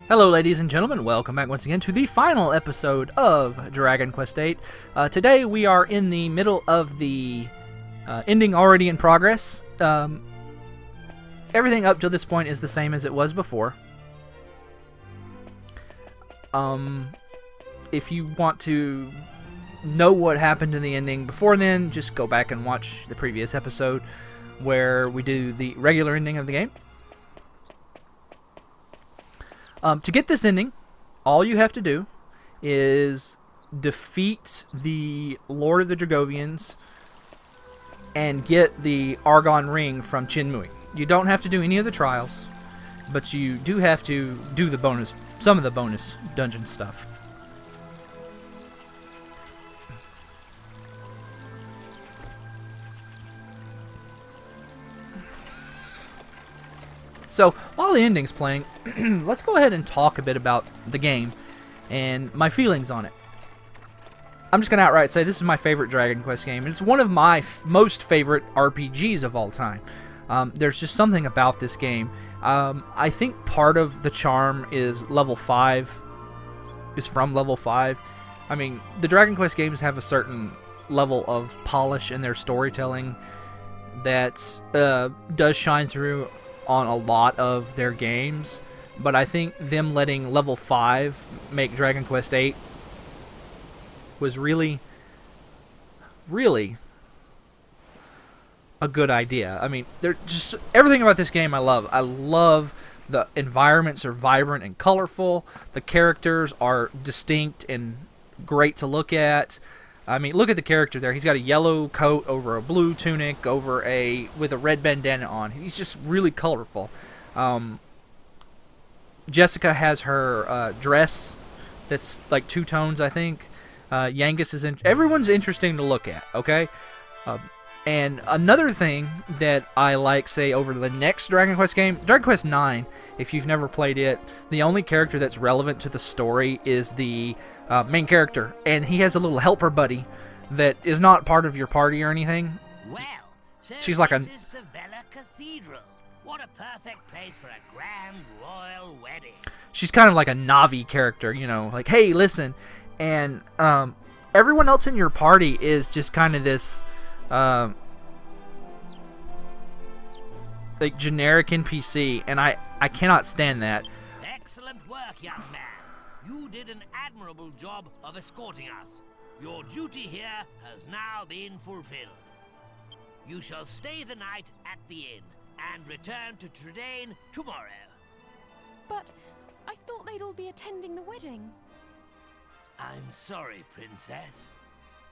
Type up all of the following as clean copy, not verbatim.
Hello ladies and gentlemen, welcome back once again to the final episode of Dragon Quest VIII. Today we are in the middle of the ending already in progress. Everything up to this point is the same as it was before. If you want to know what happened in the ending before then, just go back and watch the previous episode where we do the regular ending of the game. To get this ending, all you have to do is defeat the Lord of the Dragovians and get the Argon Ring from Chinmui. You don't have to do any of the trials, but you do have to do some of the bonus dungeon stuff. So, while the ending's playing, let's go ahead and talk a bit about the game and my feelings on it. I'm just going to outright say this is my favorite Dragon Quest game. It's one of my most favorite RPGs of all time. There's just something about this game. I think part of the charm is from level 5. I mean, the Dragon Quest games have a certain level of polish in their storytelling that does shine through on a lot of their games, but I think them letting level 5 make Dragon Quest VIII was really a good idea. I mean, they're just everything about this game I love. I love the environments are vibrant and colorful. The characters are distinct and great to look at. I mean, look at the character there. He's got a yellow coat over a blue tunic with a red bandana on. He's just really colorful. Jessica has her dress that's like 2 tones, I think. Yangus is everyone's interesting to look at, okay? And another thing that I like, say, over the next Dragon Quest game, Dragon Quest IX, if you've never played it, the only character that's relevant to the story is the main character, and he has a little helper buddy that is not part of your party or anything. Well, so she's like this is Sevilla Cathedral. What a perfect place for a grand royal wedding. She's kind of like a Navi character, you know, like, hey, listen. And everyone else in your party is just kind of this like generic NPC, and I cannot stand that. Excellent work, young man. You did an admirable job of escorting us. Your duty here has now been fulfilled. You shall stay the night at the inn and return to Trudane tomorrow. But I thought they'd all be attending the wedding. I'm sorry, Princess,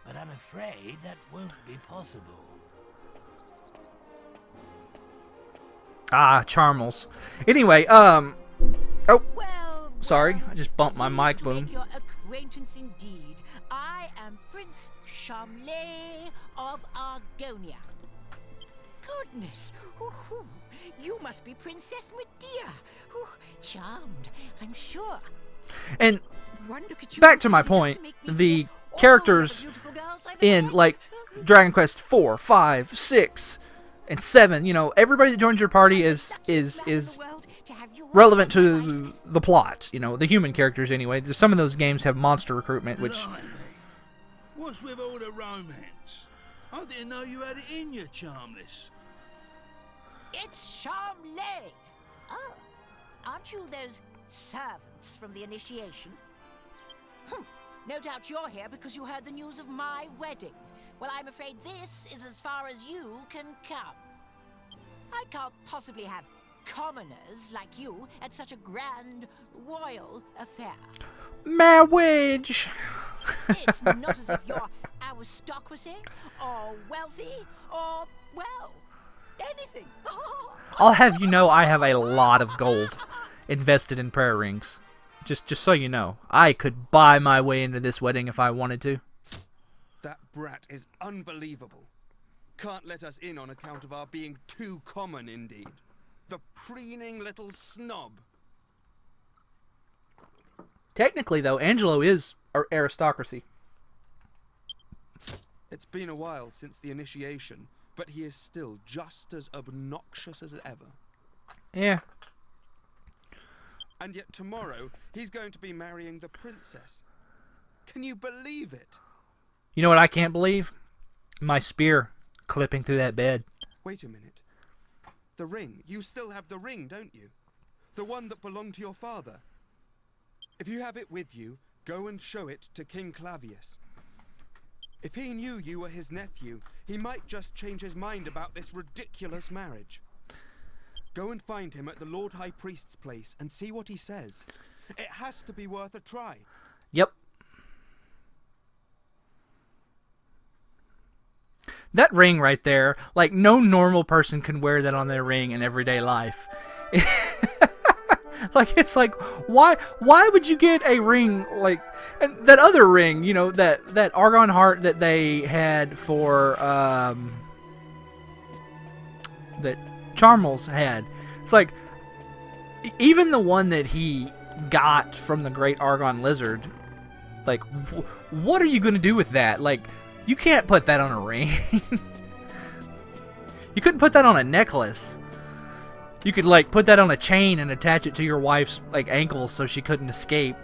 but I'm afraid that won't be possible. Ah, Charmels. Anyway, oh, Well, sorry, I just bumped my mic pleased to boom. make your acquaintance indeed. I am Prince Charmley of Argonia. Goodness, you must be Princess Medea. Charmed, I'm sure. And Look at you, back to my crazy enough point, to make me the forget all characters the beautiful girls I've in met. like Dragon Quest 4, 5, 6, and 7, you know, everybody that joins your party is relevant to the plot, you know, the human characters anyway. Some of those games have monster recruitment, which Blimey. What's with all the romance? I didn't know you had it in you, Charmless. It's Charmley. Oh, aren't you those servants from the initiation? No doubt you're here because you heard the news of my wedding. Well, I'm afraid this is as far as you can come. I can't possibly have commoners like you at such a grand royal affair. marriage. It's not as if you're aristocracy or wealthy or, well, anything. I'll have you know I have a lot of gold invested in prayer rings. Just so you know, I could buy my way into this wedding if I wanted to. That brat is unbelievable. Can't let us in on account of our being too common, indeed. The preening little snob. Technically, though, Angelo is aristocracy. It's been a while since the initiation, but he is still just as obnoxious as ever. Yeah. And yet tomorrow, he's going to be marrying the princess. Can you believe it? You know what I can't believe? My spear clipping through that bed. Wait a minute. The ring. You still have the ring, don't you? The one that belonged to your father. If you have it with you, go and show it to King Clavius. If he knew you were his nephew, he might just change his mind about this ridiculous marriage. Go and find him at the Lord High Priest's place and see what he says. It has to be worth a try. Yep. That ring right there, like no normal person can wear that on their ring in everyday life. Like, it's like, why would you get a ring like, and that other ring, you know, that Argon heart that they had for, that Charmels had. It's like, even the one that he got from the Great Argon Lizard, like, what are you going to do with that? Like, you can't put that on a ring. You couldn't put that on a necklace. You could, like, put that on a chain and attach it to your wife's, like, ankles so she couldn't escape.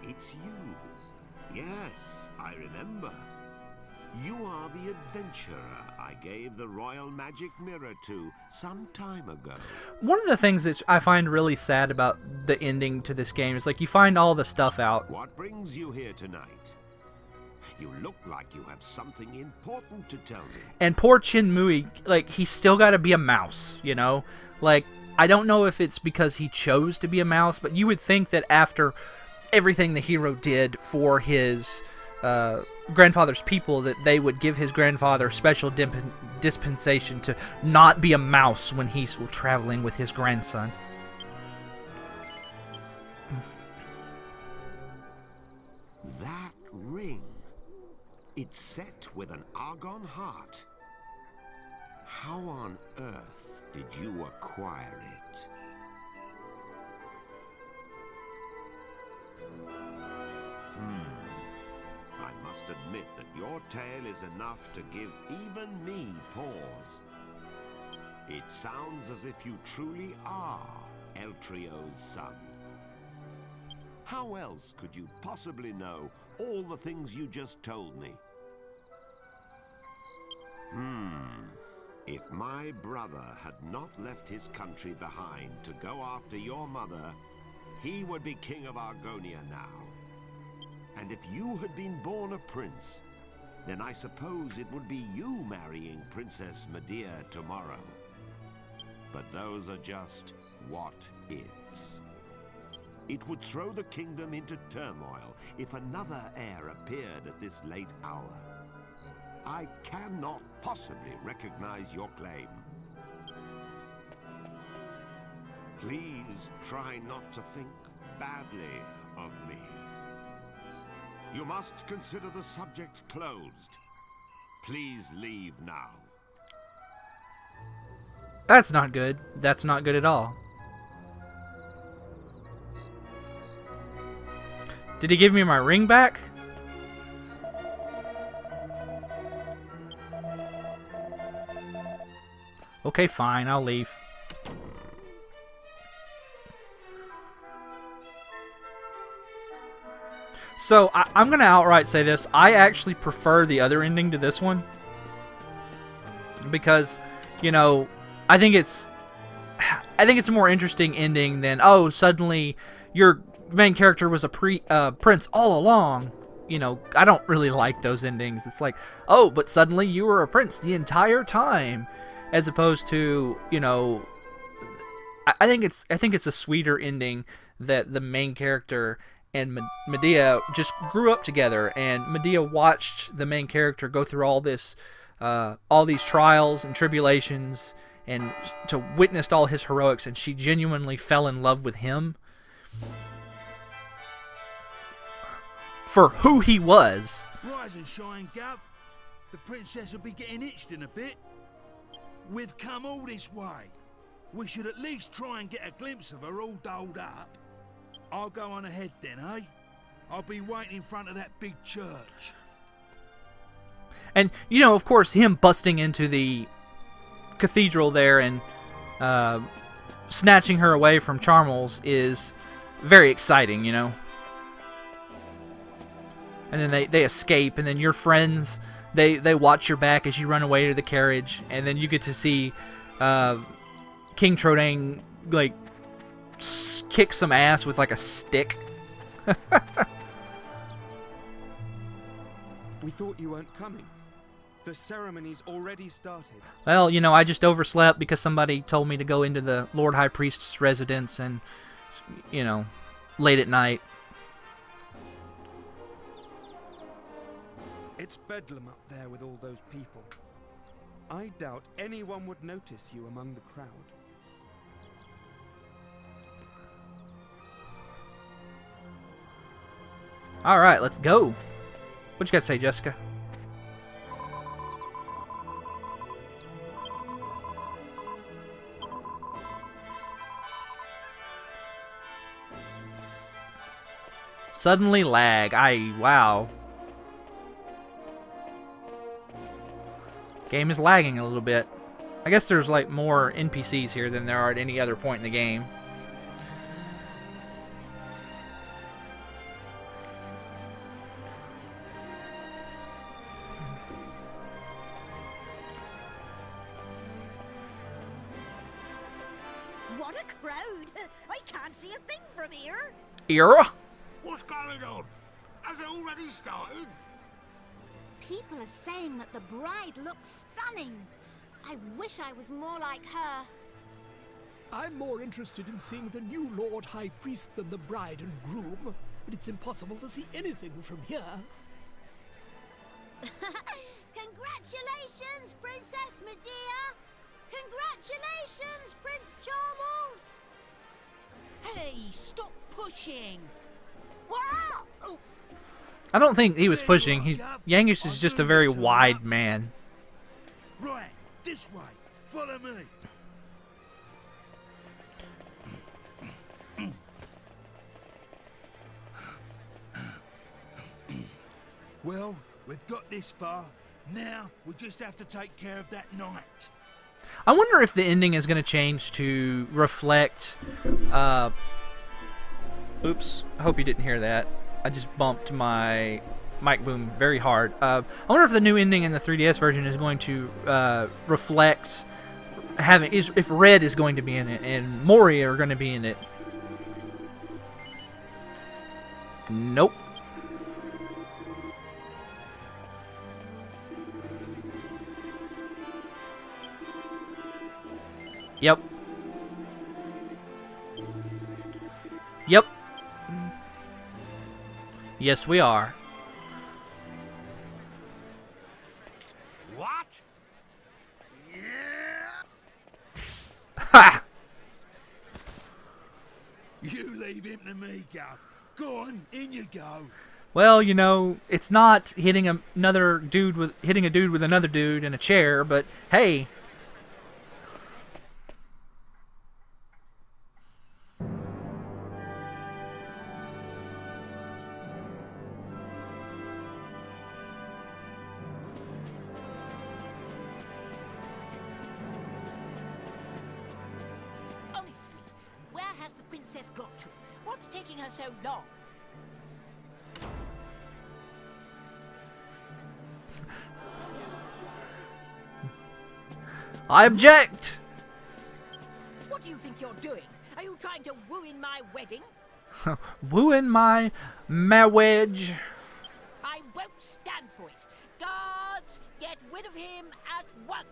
It's you. Yes, I remember. You are the adventurer I gave the royal magic mirror to some time ago. One of the things that I find really sad about the ending to this game is, like, you find all the stuff out. What brings you here tonight? You look like you have something important to tell me. And poor Chin Mui, like, he's still got to be a mouse, you know? Like, I don't know if it's because he chose to be a mouse, but you would think that after everything the hero did for his grandfather's people, that they would give his grandfather special dispensation to not be a mouse when he's traveling with his grandson. That ring. It's set with an Argon heart. How on earth did you acquire it? I must admit that your tale is enough to give even me pause. It sounds as if you truly are Eltrio's son. How else could you possibly know all the things you just told me? If my brother had not left his country behind to go after your mother, he would be king of Argonia now. And if you had been born a prince, then I suppose it would be you marrying Princess Medea tomorrow. But those are just what-ifs. It would throw the kingdom into turmoil if another heir appeared at this late hour. I cannot possibly recognize your claim. Please try not to think badly of me. You must consider the subject closed. Please leave now. That's not good. That's not good at all. Did he give me my ring back? Okay, fine, I'll leave. So, I'm going to outright say this. I actually prefer the other ending to this one. Because, you know, I think it's a more interesting ending than, oh, suddenly your main character was a prince all along. You know, I don't really like those endings. It's like, oh, but suddenly you were a prince the entire time. As opposed to, you know, I think it's a sweeter ending that the main character and Medea just grew up together, and Medea watched the main character go through all these trials and tribulations, and to witness all his heroics, and she genuinely fell in love with him for who he was. Rise and shine, Gav. The princess will be getting itched in a bit. We've come all this way. We should at least try and get a glimpse of her all dolled up. I'll go on ahead then, eh? I'll be waiting in front of that big church. And, you know, of course, him busting into the cathedral there and snatching her away from Charmels is very exciting, you know. And then they escape, and then your friends, they watch your back as you run away to the carriage, and then you get to see King Trodang, like, kick some ass with, like, a stick. We thought you weren't coming. The ceremony's already started. Well, you know, I just overslept because somebody told me to go into the Lord High Priest's residence and, you know, late at night. It's bedlam up there with all those people. I doubt anyone would notice you among the crowd. All right, let's go. What you got to say, Jessica? Suddenly lag. Wow. Game is lagging a little bit. I guess there's like more NPCs here than there are at any other point in the game. What a crowd! I can't see a thing from here. Era? What's going on? Has it already started? People are saying that the bride looks stunning. I wish I was more like her. I'm more interested in seeing the new Lord High Priest than the bride and groom, but it's impossible to see anything from here. Congratulations, Princess Medea! Congratulations, Prince Charmels! Hey, stop pushing! Wow! Oh, I don't think he was pushing. Yangish is just a very wide man. Right, this way. Follow me. Well, we've got this far. Now we just have to take care of that knight. I wonder if the ending is going to change to reflect... Oops. I hope you didn't hear that. I just bumped my mic boom very hard. I wonder if the new ending in the 3DS version is going to reflect... if Red is going to be in it and Mori are going to be in it. Nope. Yep. Yep. Yes, we are. What? Ha! You leave him to me, Gov. Go on, in you go. Well, you know, it's not hitting a dude with another dude in a chair, but hey. honestly, where has the princess got to? What's taking her so long? I object. What do you think you're doing? Are you trying to ruin my wedding? Wooing my marriage. I won't stand for it. Guards, get rid of him at once.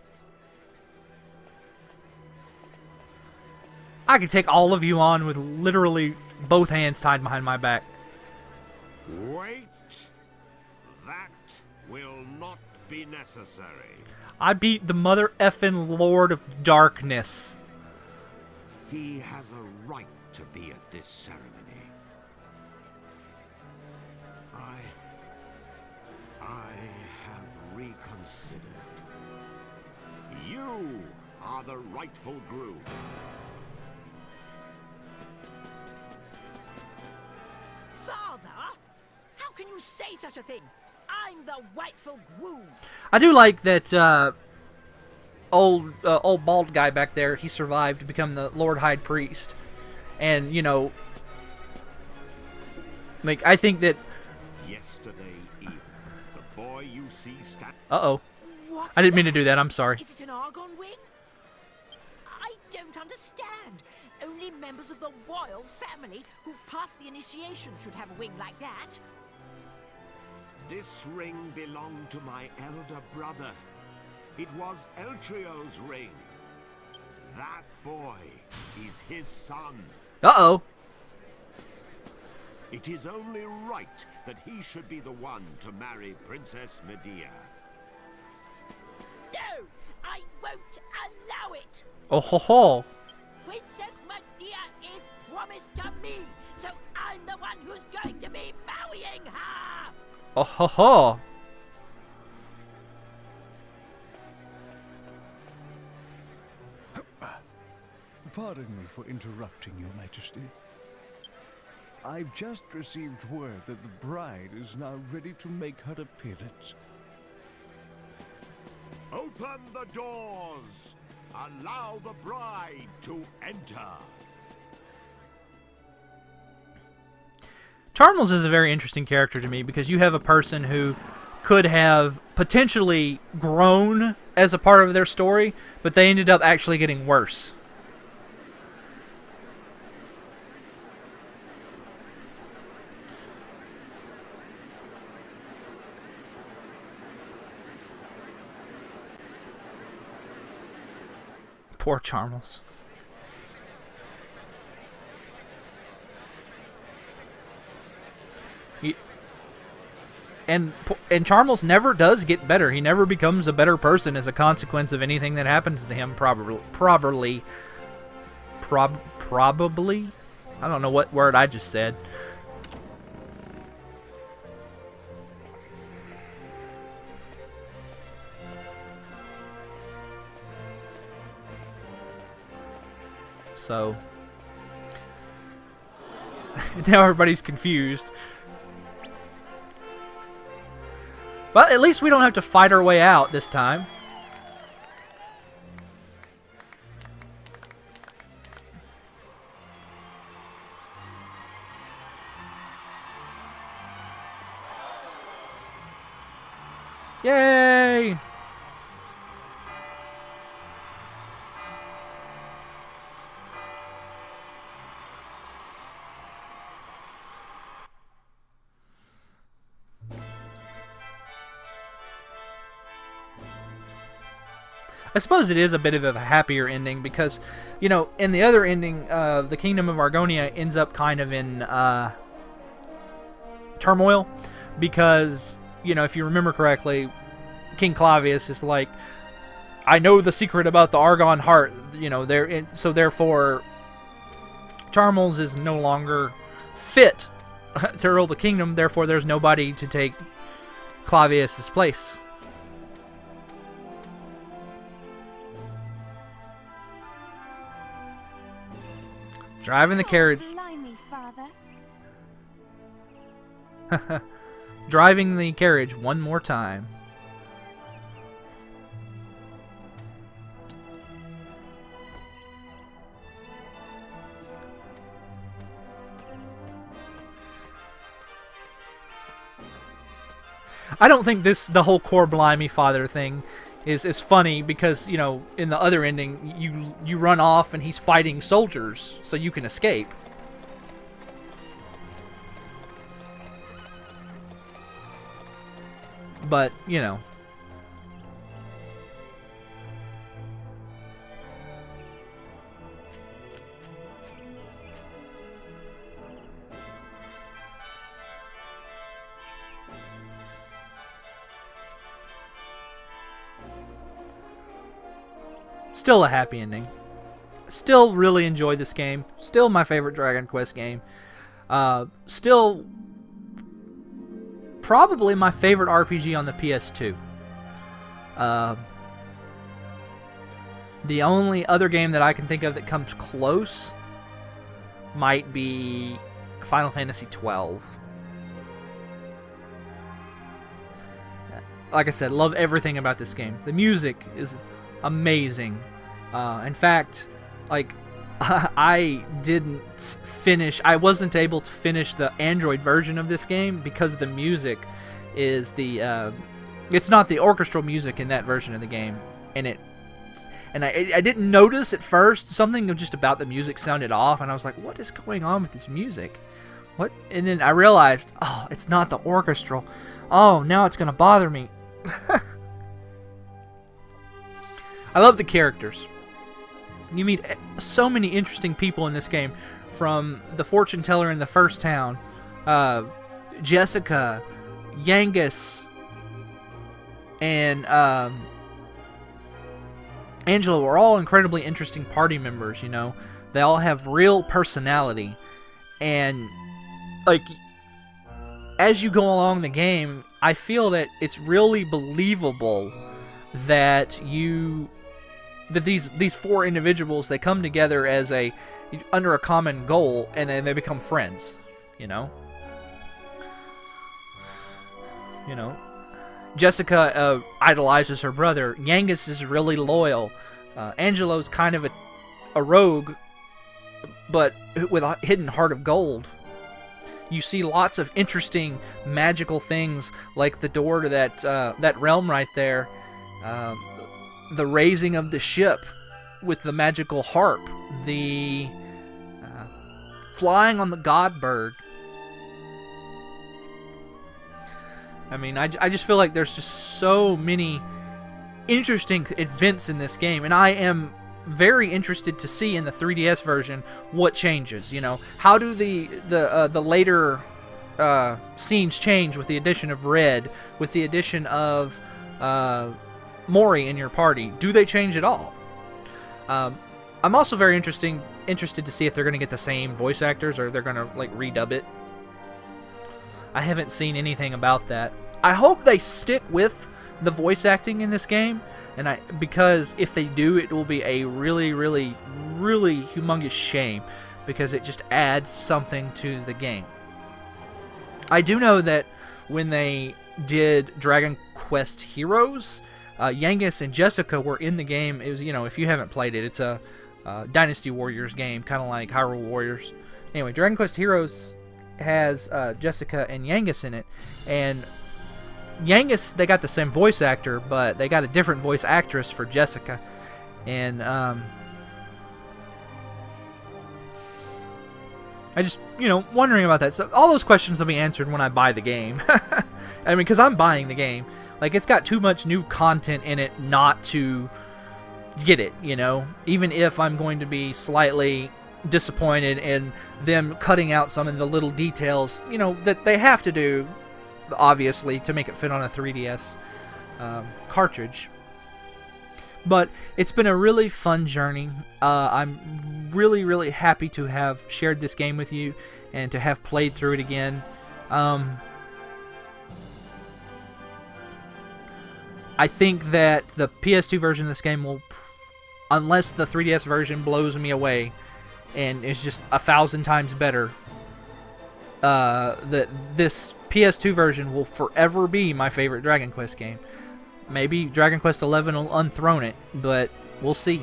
I could take all of you on with literally both hands tied behind my back. Wait. That will not be necessary. I beat the mother effing Lord of Darkness. He has a right to be at this ceremony. I have reconsidered. You are the rightful groom. Father? How can you say such a thing? I'm the rightful groom. I do like that old bald guy back there. He survived to become the Lord High Priest, and you know, like I think that. Yesterday evening, the boy you see stand. Uh-oh. What's I didn't mean to that? do that. I'm sorry. Is it an Argon wing? I don't understand. Only members of the royal family who've passed the initiation should have a wing like that. This ring belonged to my elder brother. It was Eltrio's ring. That boy is his son. Uh-oh. It is only right that he should be the one to marry Princess Medea. No, I won't allow it. Oh ho ho. Princess Medea is promised to me, so I'm the one who's going to be marrying her. Oh ho ho. Pardon me for interrupting, Your Majesty. I've just received word that the bride is now ready to make her appearance. Open the doors! Allow the bride to enter! Charmels is a very interesting character to me because you have a person who could have potentially grown as a part of their story, but they ended up actually getting worse. Poor Charmels. And Charmels never does get better. He never becomes a better person as a consequence of anything that happens to him. Probably. I don't know what word I just said. So now everybody's confused. But at least we don't have to fight our way out this time. Yay! I suppose it is a bit of a happier ending because, you know, in the other ending, the Kingdom of Argonia ends up kind of in turmoil because, you know, if you remember correctly, King Clavius is like, I know the secret about the Argon heart, you know, so therefore Charmels is no longer fit to rule the kingdom, therefore there's nobody to take Clavius's place. Driving the carriage. Blimey, Father. Driving the carriage one more time. I don't think the whole core blimey father thing is funny because, you know, in the other ending you run off and he's fighting soldiers so you can escape. But, you know, still a happy ending. Still really enjoyed this game. Still my favorite Dragon Quest game. Still probably my favorite RPG on the PS2. The only other game that I can think of that comes close might be Final Fantasy XII. like I said, love everything about this game. The music is amazing. In fact, like, I wasn't able to finish the Android version of this game because the music is it's not the orchestral music in that version of the game, and I didn't notice at first. Something just about the music sounded off, and I was like, what is going on with this music? What? And then I realized, oh, it's not the orchestral. Oh, now it's gonna bother me. I love the characters. You meet so many interesting people in this game, from the fortune teller in the first town, Jessica, Yangus, and Angela are all incredibly interesting party members, you know. They all have real personality, and like, as you go along the game, I feel that it's really believable that these four individuals, they come together as under a common goal, and then they become friends, you know. Jessica idolizes her brother. Yangus is really loyal. Angelo's kind of a rogue, but with a hidden heart of gold. You see lots of interesting magical things, like the door to that realm right there. The raising of the ship with the magical harp, the flying on the god bird. I mean, I just feel like there's just so many interesting events in this game, and I am very interested to see in the 3DS version what changes. You know, how do the later scenes change with the addition of Red, with the addition of Mori in your party? Do they change at all? I'm also very interested to see if they're going to get the same voice actors, or they're going to like redub it. I haven't seen anything about that. I hope they stick with the voice acting in this game, because if they do, it will be a really, really, really humongous shame, because it just adds something to the game. I do know that when they did Dragon Quest Heroes, Yangus and Jessica were in the game. It was, if you haven't played it, it's a Dynasty Warriors game, kind of like Hyrule Warriors. Anyway, Dragon Quest Heroes has Jessica and Yangus in it, and Yangus, they got the same voice actor, but they got a different voice actress for Jessica, and I just, wondering about that. So all those questions will be answered when I buy the game. I mean, because I'm buying the game. Like, it's got too much new content in it not to get it, even if I'm going to be slightly disappointed in them cutting out some of the little details, that they have to do, obviously, to make it fit on a 3DS cartridge. But it's been a really fun journey. I'm really, really happy to have shared this game with you and to have played through it again. I think that the PS2 version of this game will, unless the 3DS version blows me away and is just 1,000 times better, that this PS2 version will forever be my favorite Dragon Quest game. Maybe Dragon Quest XI will unthrone it, but we'll see.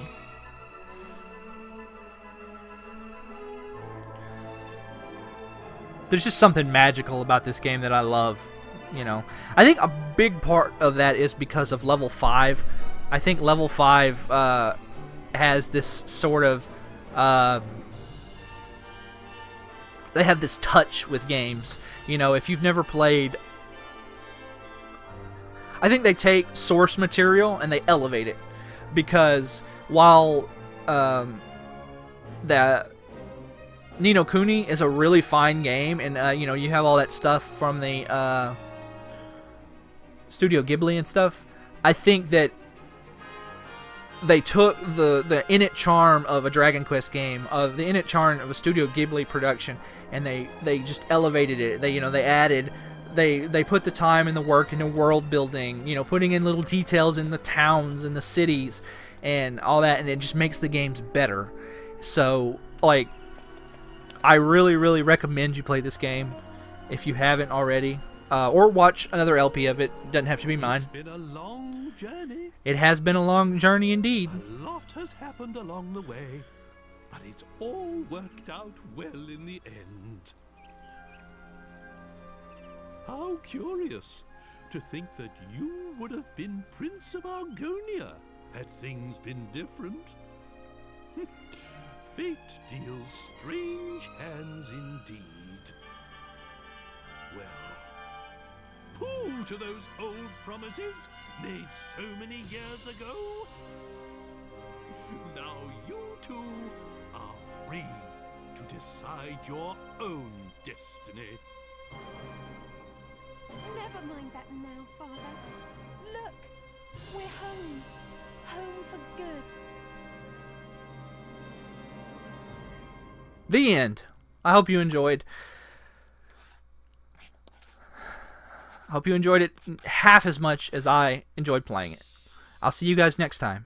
There's just something magical about this game that I love. I think a big part of that is because of level 5. I think level 5 has this sort of they have this touch with games. If you've never played, I think they take source material and they elevate it, because while that Ni no Kuni is a really fine game, and you have all that stuff from the Studio Ghibli and stuff, I think that they took the innate charm of a Dragon Quest game, of the innate charm of a Studio Ghibli production, and they just elevated it. They added, they put the time and the work into world building, putting in little details in the towns and the cities and all that, and it just makes the games better. So, like, I really, really recommend you play this game if you haven't already. or watch another LP of it. Doesn't have to be mine. It's been a long journey. It has been a long journey indeed. A lot has happened along the way, but it's all worked out well in the end. How curious to think that you would have been Prince of Argonia had things been different. Fate deals strange hands indeed. Well, pooh to those old promises made so many years ago. Now you two are free to decide your own destiny. Never mind that now, Father. Look, we're home. Home for good. The end. I hope you enjoyed. I hope you enjoyed it half as much as I enjoyed playing it. I'll see you guys next time.